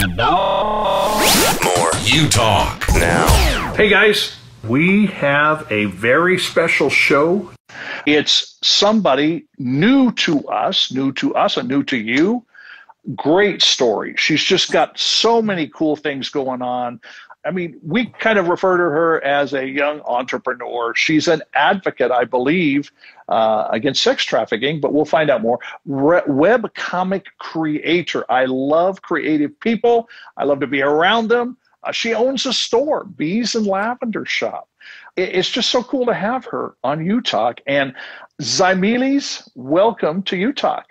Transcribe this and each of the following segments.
And now, more Utalk. Now. Hey guys, we have a very special show. It's somebody new to us and new to you. Great story. She's just got so many cool things going on. I mean, we kind of refer to her as a young entrepreneur. She's an advocate, I believe, against sex trafficking, but we'll find out more. Webcomic creator. I love creative people. I love to be around them. She owns a store, Bees and Lavender Shop. It's just so cool to have her on Utalk. And Zaemelys, welcome to Utalk.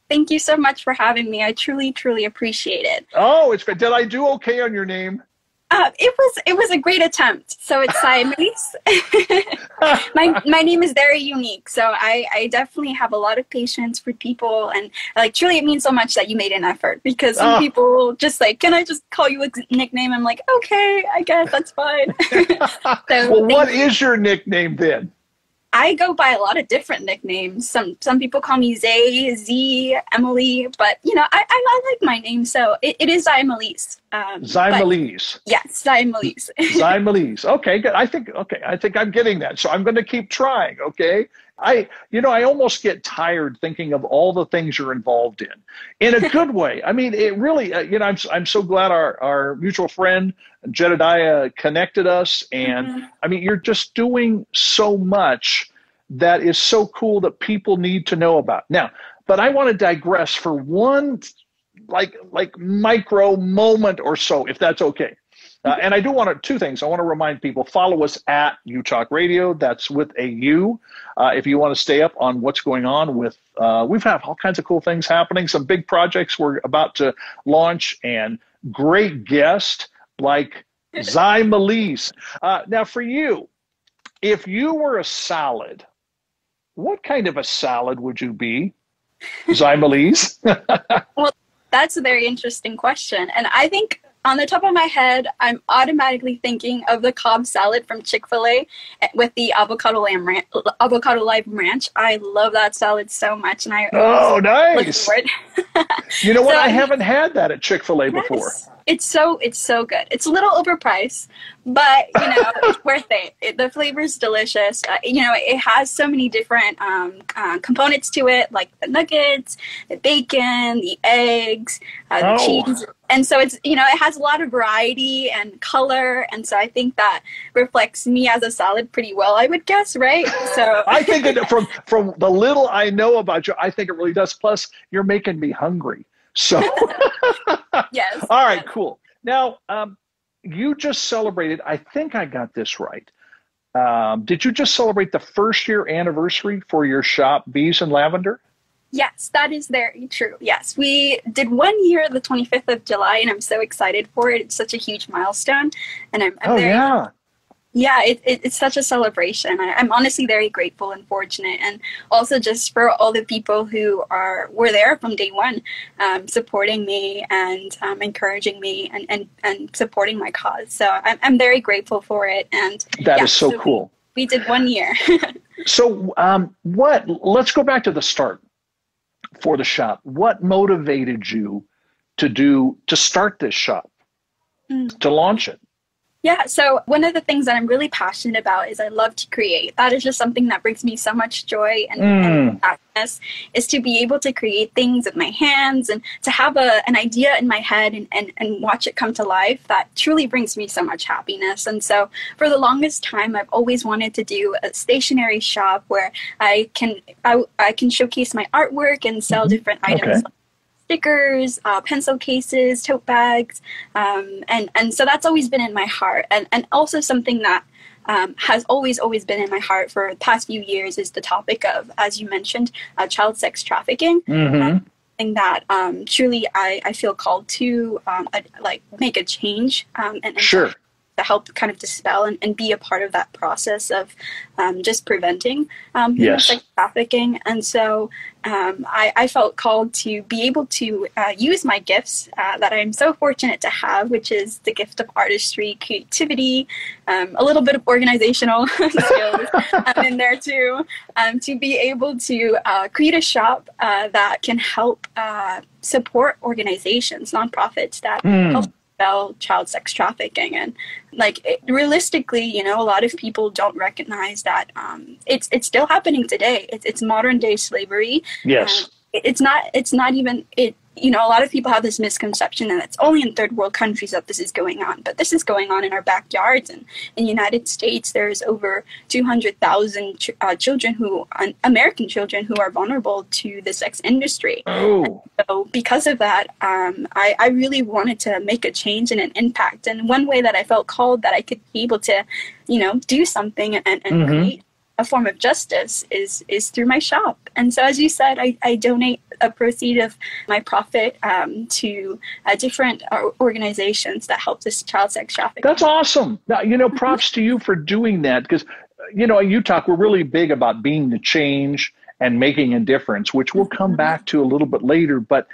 Thank you so much for having me. I truly, truly appreciate it. Oh, it's great. Did I do okay on your name? It was a great attempt. So it's Zaemelys. my name is very unique. So I definitely have a lot of patience for people, and like truly it means so much that you made an effort, because some people just like, can I just call you a nickname? I'm like, okay, I guess that's fine. Well, what is your nickname then? I go by a lot of different nicknames. Some people call me Z, Emily, but you know, I like my name, so it is Zaemelys. Zaemelys. Yes, Zaemelys. Zaemelys. Okay, good. I think I'm getting that. So I'm going to keep trying. Okay. I almost get tired thinking of all the things you're involved in a good way. I mean, it really, I'm so glad our mutual friend Jedediah connected us. And I mean, you're just doing so much that is so cool that people need to know about. Now, but I want to digress for one like micro moment or so, if that's okay. And I do want two things. I want to remind people, follow us at Utalk Radio. That's with a U. If you want to stay up on what's going on with, we've had all kinds of cool things happening, some big projects we're about to launch, and great guests like Zaemelys. Now for you, if you were a salad, what kind of a salad would you be, Zaemelys? Well, that's a very interesting question. And I think on the top of my head, I'm automatically thinking of the Cobb salad from Chick-fil-A with the avocado live ranch. I love that salad so much, and I nice. Look for it. You know what? I haven't had that at Chick-fil-A before. It's so good. It's a little overpriced, but it's worth it. The flavor is delicious. It has so many different components to it, like the nuggets, the bacon, the eggs, the cheese. And so it's, it has a lot of variety and color. And so I think that reflects me as a salad pretty well, I would guess, right? So I think from the little I know about you, I think it really does. Plus, you're making me hungry. So, yes. All right, cool. Now, you just celebrated, I think I got this right. Did you just celebrate the first year anniversary for your shop, Bees and Lavender? Yes, that is very true. Yes, we did 1 year, the 25th of July, and I'm so excited for it. It's such a huge milestone, and I'm very, yeah, it's such a celebration. I'm honestly very grateful and fortunate, and also just for all the people who were there from day one, supporting me and encouraging me and supporting my cause. So I'm very grateful for it, and that is so cool. We did 1 year. So let's go back to the start for the shop. What motivated you to start this shop, to launch it? Yeah, so one of the things that I'm really passionate about is I love to create. That is just something that brings me so much joy and happiness, is to be able to create things with my hands and to have an idea in my head and watch it come to life. That truly brings me so much happiness. And so for the longest time, I've always wanted to do a stationery shop where I can showcase my artwork and sell different items. Okay. Stickers, pencil cases, tote bags, and so that's always been in my heart, and also something that has always been in my heart for the past few years is the topic of, as you mentioned, child sex trafficking. Something that truly I feel called to make a change and sure. to help kind of dispel and be a part of that process of just preventing sex trafficking. And so I felt called to be able to use my gifts that I'm so fortunate to have, which is the gift of artistry, creativity, a little bit of organizational skills in there too, to be able to create a shop that can help support organizations, nonprofits that help dispel child sex trafficking. And realistically, a lot of people don't recognize that it's still happening today. It's modern day slavery. Yes. It's not even it. A lot of people have this misconception that it's only in third world countries that this is going on, but this is going on in our backyards. And in the United States, there's over 200,000 American children who are vulnerable to the sex industry. Oh. So because of that, I really wanted to make a change and an impact. And one way that I felt called that I could be able to, do something and create a form of justice is through my shop. And so, as you said, I donate a proceed of my profit to different organizations that help this child sex trafficking. That's awesome. Now, props to you for doing that, because, at Utalk, we're really big about being the change and making a difference, which we'll come back to a little bit later. But,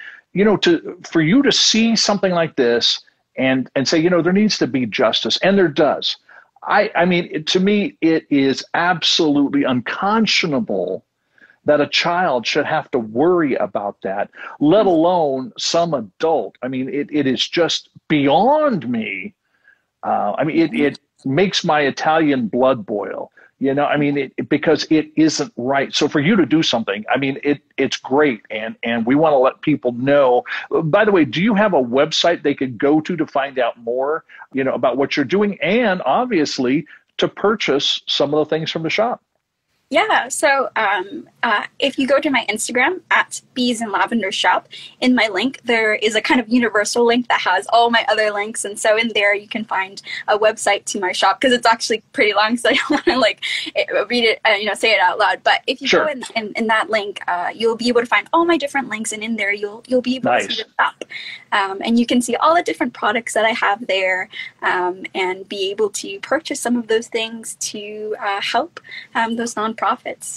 for you to see something like this and say, there needs to be justice, and there does. I mean, to me, it is absolutely unconscionable that a child should have to worry about that, let alone some adult. I mean, it is just beyond me. It makes my Italian blood boil, because it isn't right. So for you to do something, it's great. And we want to let people know. By the way, do you have a website they could go to find out more, about what you're doing, and obviously to purchase some of the things from the shop? Yeah, so if you go to my Instagram at Bees and Lavender Shop, in my link there is a kind of universal link that has all my other links, and so in there you can find a website to my shop, because it's actually pretty long, so I don't want to read it, say it out loud. But if you go in that link, you'll be able to find all my different links, and in there you'll be able to see the shop, and you can see all the different products that I have there, and be able to purchase some of those things to help those nonprofits.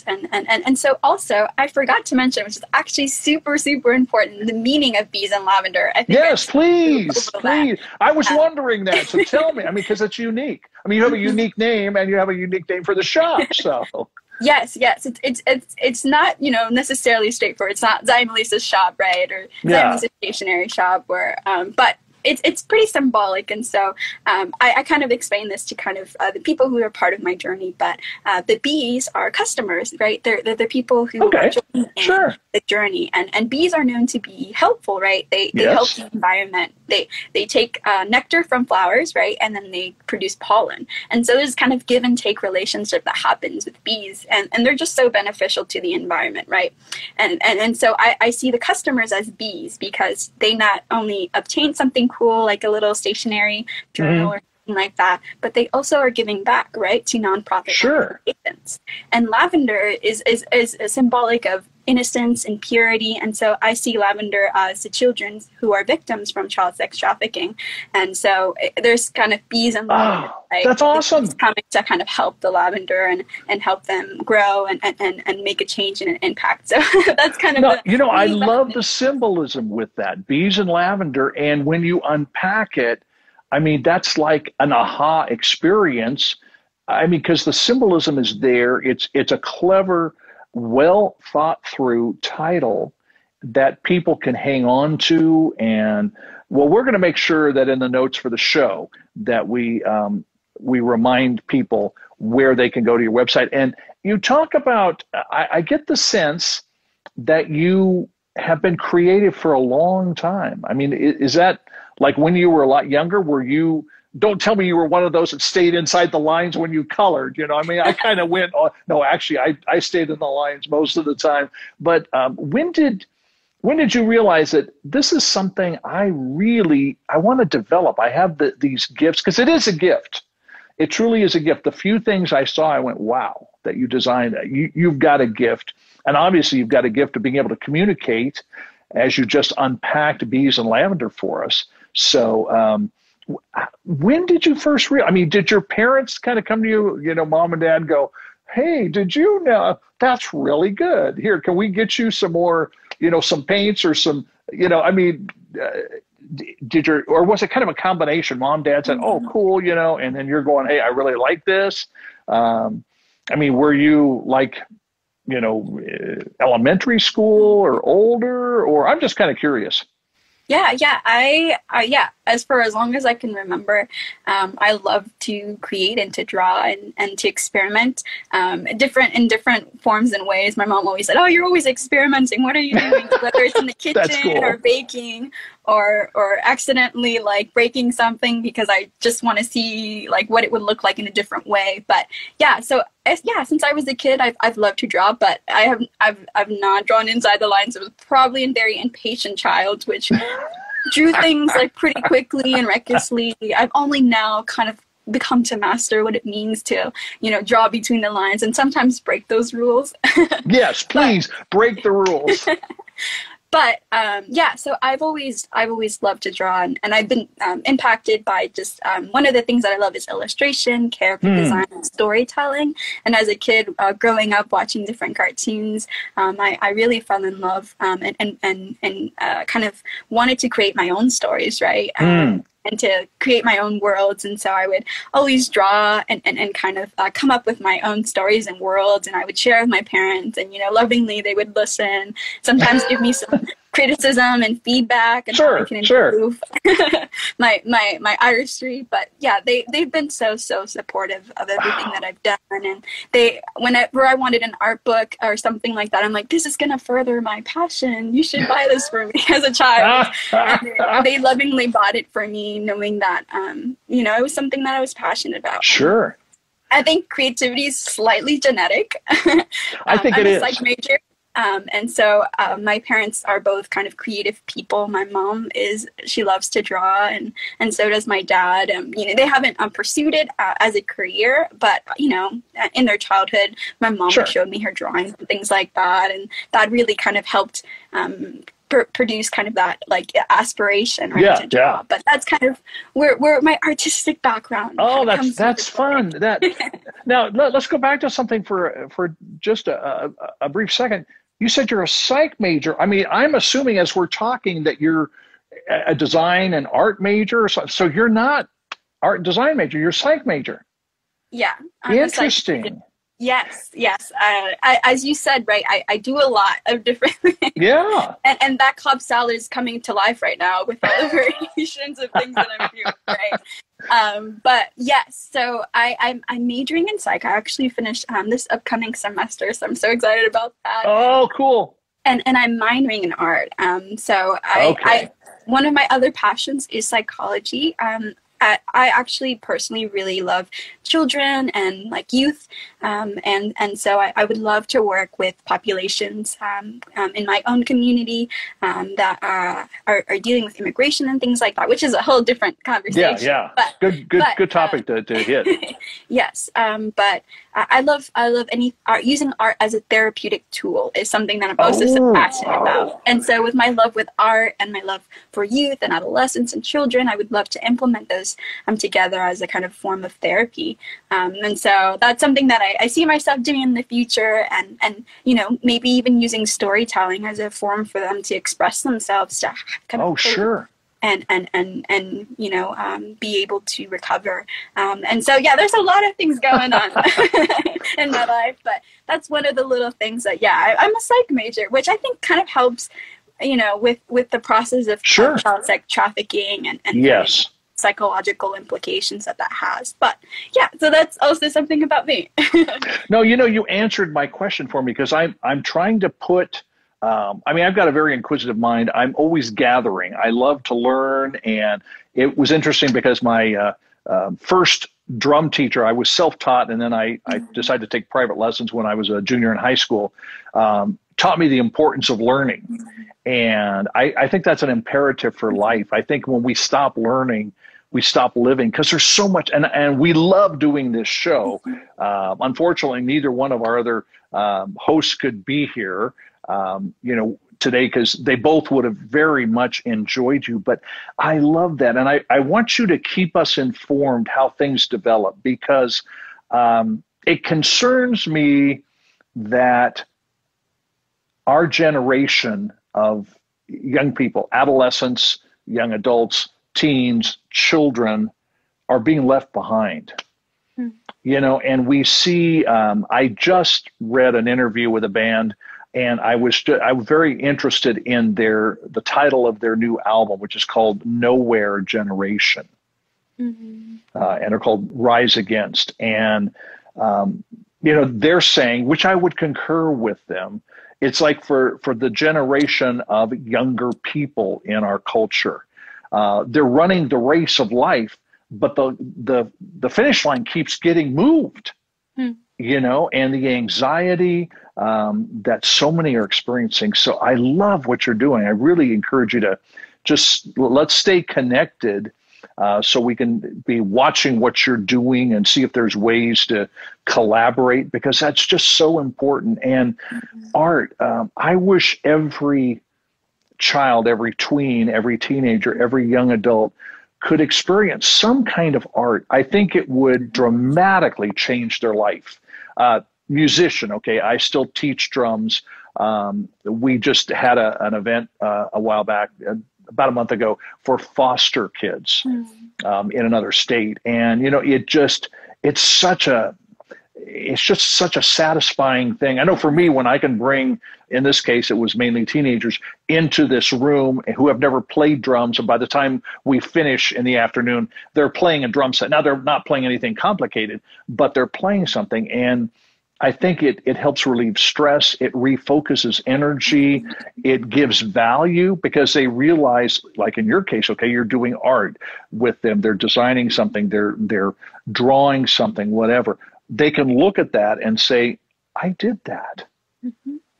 And so also, I forgot to mention, which is actually super, super important, the meaning of bees and lavender. Yes, please. I was wondering that, so tell me. Because it's unique. You have a unique name, and you have a unique name for the shop, so... Yes. It's not, necessarily straightforward. It's not Zaemelys' shop, right? Or Zaemelys' stationery shop, but it's pretty symbolic. And so I kind of explain this to kind of the people who are part of my journey, but the bees are customers, right? They're the people who are joining in the journey. And bees are known to be helpful, right? They help the environment. They take nectar from flowers, right? And then they produce pollen. And so there's kind of give and take relationship that happens with bees. And they're just so beneficial to the environment, right? And so I see the customers as bees, because they not only obtain something cool, like a little stationery journal or something like that, but they also are giving back, right, to nonprofit organizations. And lavender is symbolic of innocence and purity. And so I see lavender as the children who are victims from child sex trafficking. And so there's kind of bees and lavender. That's awesome. Coming to kind of help the lavender and help them grow and make a change and an impact. So that's kind of I love the symbolism with that, bees and lavender. And when you unpack it, that's like an aha experience. Because the symbolism is there. It's a clever, well thought through title that people can hang on to. And we're going to make sure that in the notes for the show that we remind people where they can go to your website. And you talk about, I get the sense that you have been creative for a long time. Is that like when you were a lot younger? Were you, don't tell me you were one of those that stayed inside the lines when you colored, I kind of went, no, actually I stayed in the lines most of the time. But when did you realize that this is something I want to develop? I have these gifts, because it is a gift. It truly is a gift. The few things I saw, I went, wow, that you designed that. You've got a gift. And obviously you've got a gift of being able to communicate, as you just unpacked bees and lavender for us. So when did you first I mean, did your parents kind of come to you, you know, mom and dad go, hey, did you know that's really good? Here, can we get you some more, you know, some paints or some, you know, I mean, or was it kind of a combination? Mom, dad said, oh, cool, you know, and then you're going, hey, I really like this. I mean, were you like, you know, elementary school or older, or I'm just kind of curious. Yeah, yeah. As long as I can remember, I love to create and to draw and to experiment, in different forms and ways. My mom always said, "Oh, you're always experimenting. What are you doing?" Whether it's in the kitchen cool. or baking, or accidentally like breaking something because I just want to see like what it would look like in a different way. But yeah, so since I was a kid, I've loved to draw, but I've not drawn inside the lines. I was probably a very impatient child, which drew things like pretty quickly and recklessly. I've only now kind of become to master what it means to, you know, draw between the lines and sometimes break those rules. Yes, please break the rules. But so I've always loved to draw, and I've been impacted by just one of the things that I love is illustration, character design, and storytelling. And as a kid, growing up watching different cartoons, I really fell in love and kind of wanted to create my own stories, right? And to create my own worlds. And so I would always draw and kind of come up with my own stories and worlds. And I would share with my parents, and, you know, lovingly they would listen, sometimes give me some criticism and feedback and how I can improve my artistry. But yeah, they've been so supportive of everything that I've done. And whenever I wanted an art book or something like that, I'm like, this is going to further my passion. You should buy this for me as a child. And they lovingly bought it for me, knowing that, you know, it was something that I was passionate about. Sure. I think creativity is slightly genetic. I think it is. I'm a psych major. And so my parents are both kind of creative people. My mom she loves to draw, and so does my dad. You know, they haven't pursued it as a career, but, you know, in their childhood, my mom showed me her drawings and things like that. And that really kind of helped produce kind of that like aspiration, right, to draw. But that's kind of where my artistic background. Oh, that's fun. Now let's go back to something for just a brief second. You said you're a psych major. I mean, I'm assuming as we're talking that you're a design and art major. So you're not art and design major. You're a psych major. Yeah. Interesting. Yes. As you said, right, I do a lot of different things. Yeah. And that club salad is coming to life right now with all the variations of things that I'm doing, right? But yes, so I'm majoring in psych. I actually finished this upcoming semester, so I'm so excited about that. Oh, cool. And I'm minoring in art. So I one of my other passions is psychology. I actually personally really love children and like youth, and so I would love to work with populations in my own community that are dealing with immigration and things like that, which is a whole different conversation. Yeah. But, good topic to hit. Yes, but I love any art. Using art as a therapeutic tool is something that I'm also so passionate about. And so with my love with art and my love for youth and adolescents and children, I would love to implement those together as a kind of form of therapy. And so that's something that I see myself doing in the future, and you know, maybe even using storytelling as a form for them to express themselves, to kind of and you know, be able to recover. And so yeah, there's a lot of things going on in my life, but that's one of the little things that I'm a psych major, which I think kind of helps, you know, with the process of child sex trafficking and yes, psychological implications that has. But yeah, so that's also something about me. No, you know, you answered my question for me, because I'm trying to put I mean, I've got a very inquisitive mind. I'm always gathering. I love to learn. And it was interesting because my first drum teacher, I was self-taught, and then I decided to take private lessons when I was a junior in high school, taught me the importance of learning. And I think that's an imperative for life. I think when we stop learning, we stop living, because there's so much, and we love doing this show. Unfortunately, neither one of our other hosts could be here. You know, today because they both would have very much enjoyed you. But I love that. And I want you to keep us informed how things develop, because it concerns me that our generation of young people, adolescents, young adults, teens, children, are being left behind. You know, and we see, I just read an interview with a band, and I was very interested in the title of their new album, which is called Nowhere Generation. And they're called Rise Against. And, you know, they're saying, which I would concur with them, it's like for the generation of younger people in our culture, they're running the race of life, but the finish line keeps getting moved, you know, and the anxiety that so many are experiencing. So I love what you're doing. I really encourage you to just let's stay connected, so we can be watching what you're doing and see if there's ways to collaborate, because that's just so important. And art, I wish every child, every tween, every teenager, every young adult could experience some kind of art. I think it would dramatically change their life. Musician, okay, I still teach drums. We just had an event a while back, about a month ago, for foster kids in another state. And, you know, it's just such a satisfying thing. I know for me, when I can bring, in this case, it was mainly teenagers, into this room who have never played drums, and by the time we finish in the afternoon, they're playing a drum set. Now, they're not playing anything complicated, but they're playing something. And I think it helps relieve stress. It refocuses energy. It gives value, because they realize, like in your case, okay, you're doing art with them. They're designing something. They're drawing something, whatever. They can look at that and say, I did that.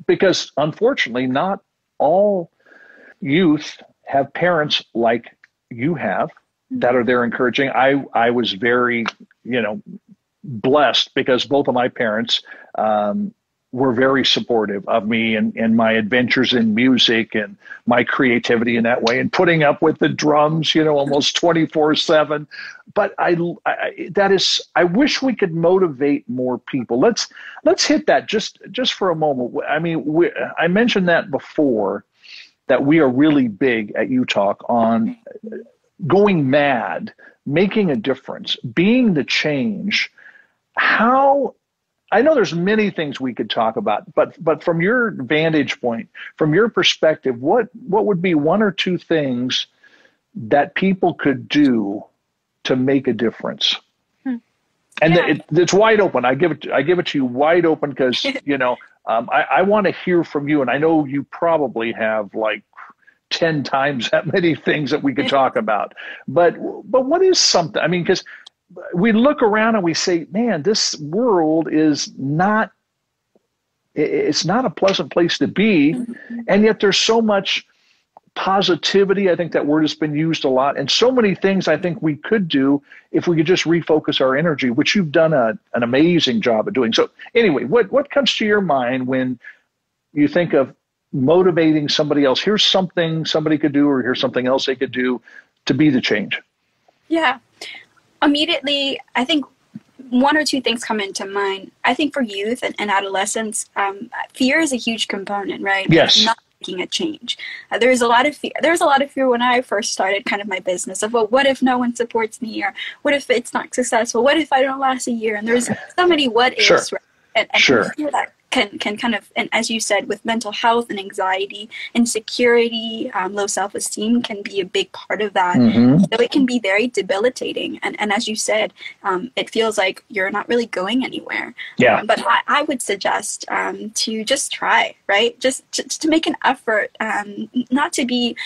Because unfortunately, not all youth have parents like you have that are there encouraging. I was very, you know, blessed, because both of my parents were very supportive of me and my adventures in music and my creativity in that way, and putting up with the drums, you know, almost 24/7. But I wish we could motivate more people. Let's hit that just for a moment. I mean, I mentioned that before, that we are really big at Utalk on going mad, making a difference, being the change. How, I know there's many things we could talk about, but from your vantage point, from your perspective, what would be one or two things that people could do to make a difference? And it's wide open. I give it to you wide open, because you know, I want to hear from you, and I know you probably have like 10 times that many things that we could talk about. But what is something? I mean, because we look around and we say, man, this world is not, it's not a pleasant place to be. And yet there's so much positivity. I think that word has been used a lot. And so many things I think we could do if we could just refocus our energy, which you've done an amazing job of doing. So anyway, what comes to your mind when you think of motivating somebody else? Here's something somebody could do, or here's something else they could do to be the change. Yeah. Immediately, I think one or two things come into mind. I think for youth and adolescents, fear is a huge component, right? Yes. Not making a change. There's a lot of fear. There's a lot of fear when I first started kind of my business of, well, what if no one supports me? Or what if it's not successful? What if I don't last a year? And there's so many what ifs, right? And fear that can kind of, and as you said, with mental health and anxiety, insecurity, low self-esteem can be a big part of that. So it can be very debilitating. And as you said, it feels like you're not really going anywhere. Yeah. But I would suggest to just try, right? Just to make an effort, not to be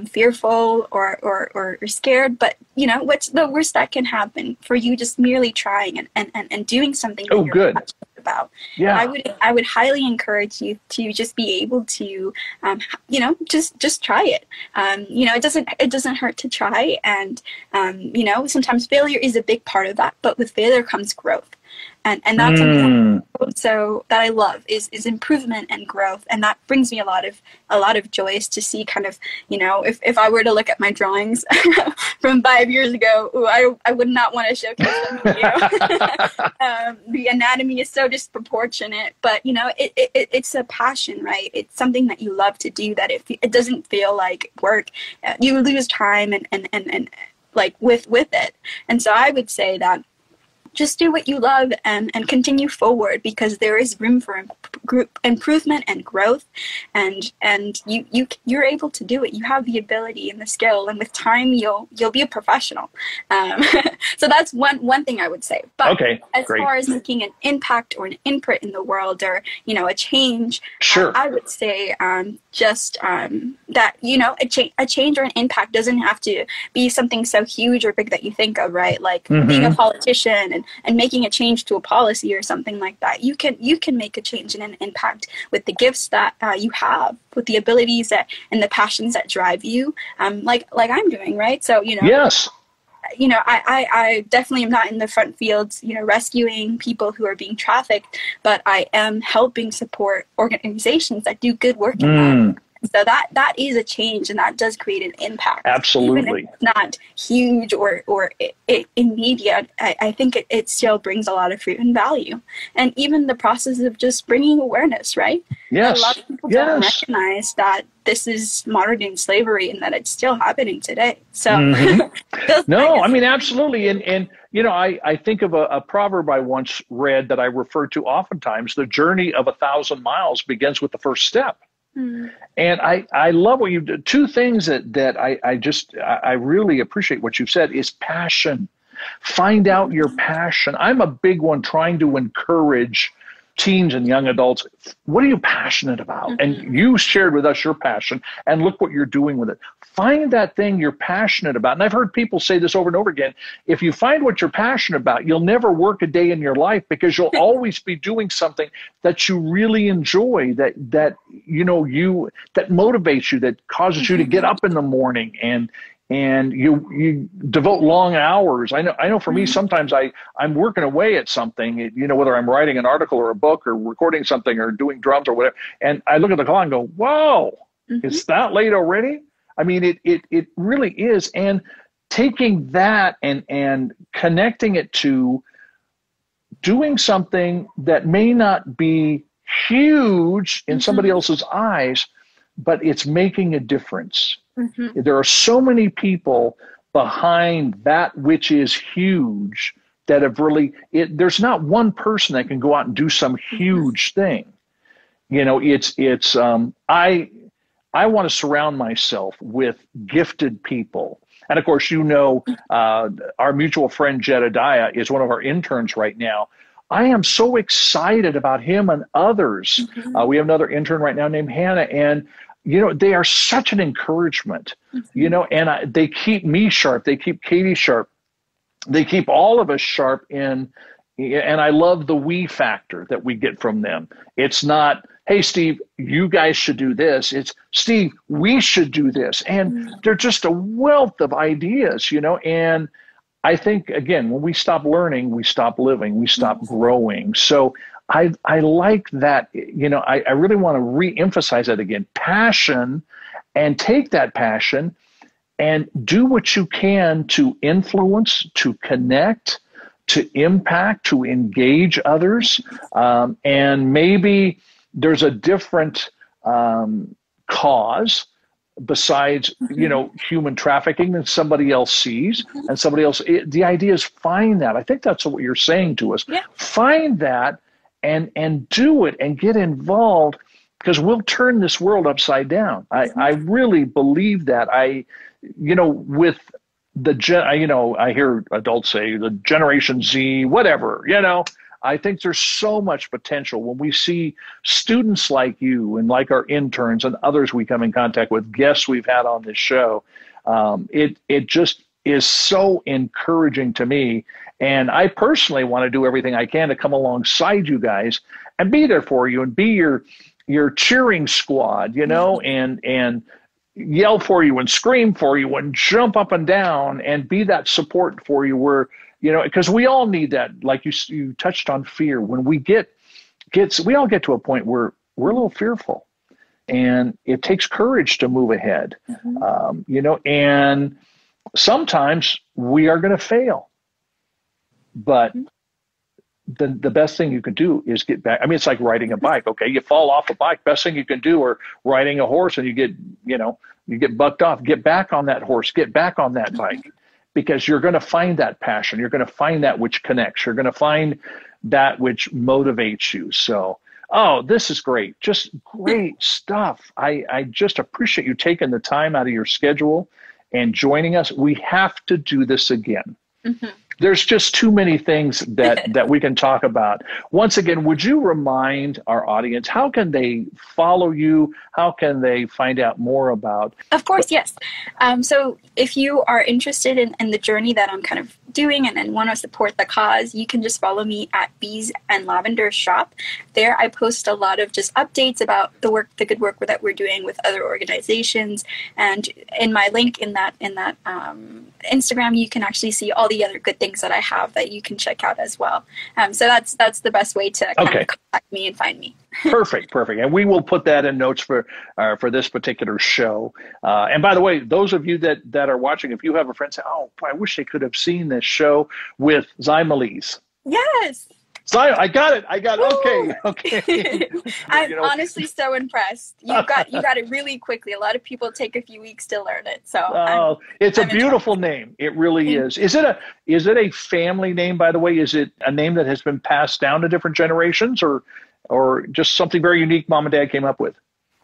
fearful or scared, but you know, what's the worst that can happen for you just merely trying and doing something that you're passionate about. Yeah. I would highly encourage you to just be able to, you know, just try it. You know, it doesn't hurt to try. And, you know, sometimes failure is a big part of that, but with failure comes growth. And that's something so that I love is improvement and growth. And that brings me a lot of joy is to see kind of, you know, if I were to look at my drawings from 5 years ago, I would not want to showcase them to you. The anatomy is so disproportionate, but you know, it's a passion, right? It's something that you love to do, that it doesn't feel like work. You lose time and like with it. And so I would say that just do what you love and continue forward, because there is room for improvement and growth, and you're able to do it. You have the ability and the skill, and with time you'll be a professional. So that's one thing I would say. But as far as making an impact or an input in the world, or you know, a change, I would say that you know, a change or an impact doesn't have to be something so huge or big that you think of, right? Like being a politician and making a change to a policy or something like that. You can make a change and an impact with the gifts that you have, with the abilities that and the passions that drive you, like I'm doing, right? So you know, yes, you know, I definitely am not in the front fields, you know, rescuing people who are being trafficked, but I am helping support organizations that do good work in that. So that is a change, and that does create an impact. Absolutely. Even if it's not huge or immediate, I think it still brings a lot of fruit and value. And even the process of just bringing awareness, right? Yes. A lot of people don't recognize that this is modern day slavery and that it's still happening today. So no, I mean, absolutely. And you know, I think of a proverb I once read that I refer to oftentimes: the journey of 1,000 miles begins with the first step. And I love what you did. Two things that I really appreciate what you've said is passion. Find out your passion. I'm a big one trying to encourage teens and young adults. What are you passionate about? And you shared with us your passion, and look what you're doing with it. Find that thing you're passionate about. And I've heard people say this over and over again. If you find what you're passionate about, you'll never work a day in your life, because you'll always be doing something that you really enjoy, that you know, that motivates you, that causes you to get up in the morning and you devote long hours. I know for me, sometimes I'm working away at something, you know, whether I'm writing an article or a book or recording something or doing drums or whatever. And I look at the clock and go, whoa, it's that late already? I mean, it really is. And taking that and connecting it to doing something that may not be huge in somebody else's eyes, but it's making a difference. There are so many people behind that which is huge that have really, there's not one person that can go out and do some huge thing. You know, I want to surround myself with gifted people. And of course, you know, our mutual friend Jedediah is one of our interns right now. I am so excited about him and others. We have another intern right now named Hannah, and you know, they are such an encouragement, you know, and they keep me sharp. They keep Katie sharp. They keep all of us sharp and I love the we factor that we get from them. It's not, hey, Steve, you guys should do this. It's, Steve, we should do this. And they're just a wealth of ideas, you know, and I think, again, when we stop learning, we stop living, we stop growing. So I like that, you know, I really want to re-emphasize that again, passion, and take that passion and do what you can to influence, to connect, to impact, to engage others. And maybe there's a different cause besides, you know, human trafficking that somebody else sees and somebody else. The idea is find that. I think that's what you're saying to us. Yeah. Find that and do it and get involved, because we'll turn this world upside down. I really believe that. You know, with you know, I hear adults say the Generation Z, whatever, you know, I think there's so much potential when we see students like you and like our interns and others we come in contact with, guests we've had on this show. It just is so encouraging to me. And I personally want to do everything I can to come alongside you guys and be there for you and be your cheering squad, you know, and yell for you and scream for you and jump up and down and be that support for you where because we all need that. Like you touched on fear. When we we all get to a point where we're a little fearful, and it takes courage to move ahead. And sometimes we are going to fail, but the best thing you can do is get back. I mean, it's like riding a bike. Okay, you fall off a bike. Best thing you can do, or riding a horse and you get bucked off. Get back on that horse. Get back on that bike, because you're going to find that passion. You're going to find that which connects. You're going to find that which motivates you. So, this is great. Just great stuff. I just appreciate you taking the time out of your schedule and joining us. We have to do this again. Mm-hmm. There's just too many things that we can talk about. Once again, would you remind our audience, how can they follow you? How can they find out more about? Of course, yes. So if you are interested in the journey that I'm kind of doing and want to support the cause, you can just follow me at Bees and Lavender Shop. There I post a lot of just updates about the good work that we're doing with other organizations. And in my link in that Instagram, you can actually see all the other good things that I have that you can check out as well. So that's the best way to kind of contact me and find me. Perfect. And we will put that in notes for this particular show. And by the way, those of you that are watching, if you have a friend say, "Oh, boy, I wish they could have seen this show with Zaemelys." Yes. I got it. Okay. I'm honestly so impressed. You got it really quickly. A lot of people take a few weeks to learn it. So it's a beautiful name. It really is. Is it a family name, by the way? Is it a name that has been passed down to different generations, or just something very unique Mom and Dad came up with?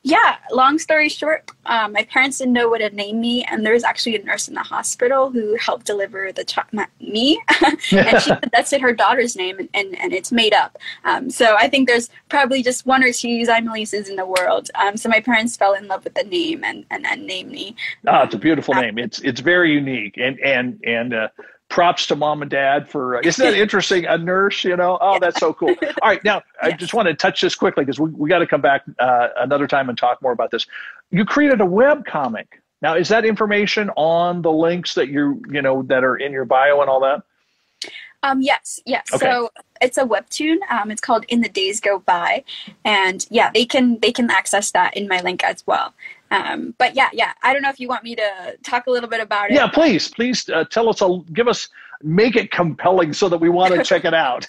Yeah, long story short, my parents didn't know what to name me, and there was actually a nurse in the hospital who helped deliver me, and she said that's her daughter's name, and it's made up. So I think there's probably just one or two Zaemelyses in the world. So my parents fell in love with the name and named me. It's a beautiful name. It's very unique, and props to Mom and Dad for, isn't that interesting? A nurse, that's so cool. All right. Now, I just want to touch this quickly because we got to come back another time and talk more about this. You created a webcomic. Now, is that information on the links that that are in your bio and all that? Yes. Okay. So it's a webtoon. It's called In the Days Go By. And they can access that in my link as well. But yeah. I don't know if you want me to talk a little bit about it. Yeah, please tell us, make it compelling so that we want to check it out.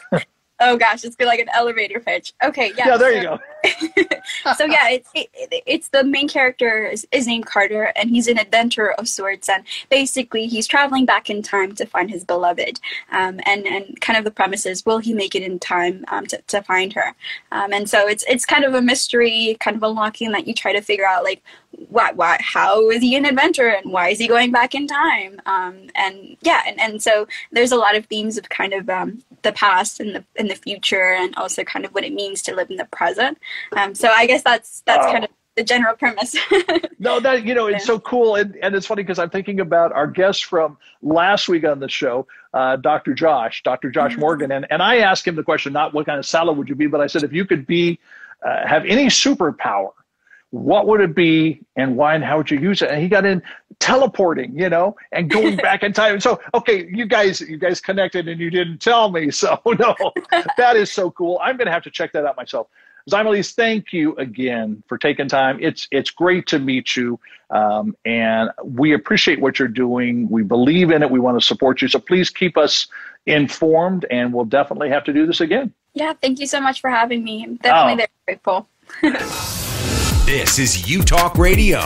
Oh gosh, it's like an elevator pitch. Okay, yeah. Yeah, there you go. So it's the main character is named Carter, and he's an inventor of sorts, and basically he's traveling back in time to find his beloved. And kind of the premise is, will he make it in time to find her? And so it's kind of a mystery, kind of unlocking that you try to figure out, like, how is he an inventor and why is he going back in time? And so there's a lot of themes of kind of the past and the future, and also kind of what it means to live in the present. So I guess that's kind of the general premise. No, that it's so cool, and it's funny because I'm thinking about our guest from last week on the show, Dr. Josh Morgan, and I asked him the question, not what kind of salad would you be, but I said, if you could have any superpower, what would it be, and why, and how would you use it? And he got in teleporting, and going back in time. So, okay, you guys connected, and you didn't tell me. So, no, that is so cool. I'm going to have to check that out myself. Zaemelys, thank you again for taking time. It's great to meet you, and we appreciate what you're doing. We believe in it. We want to support you. So please keep us informed, and we'll definitely have to do this again. Yeah, thank you so much for having me. I'm definitely very grateful. This is Utalk Radio.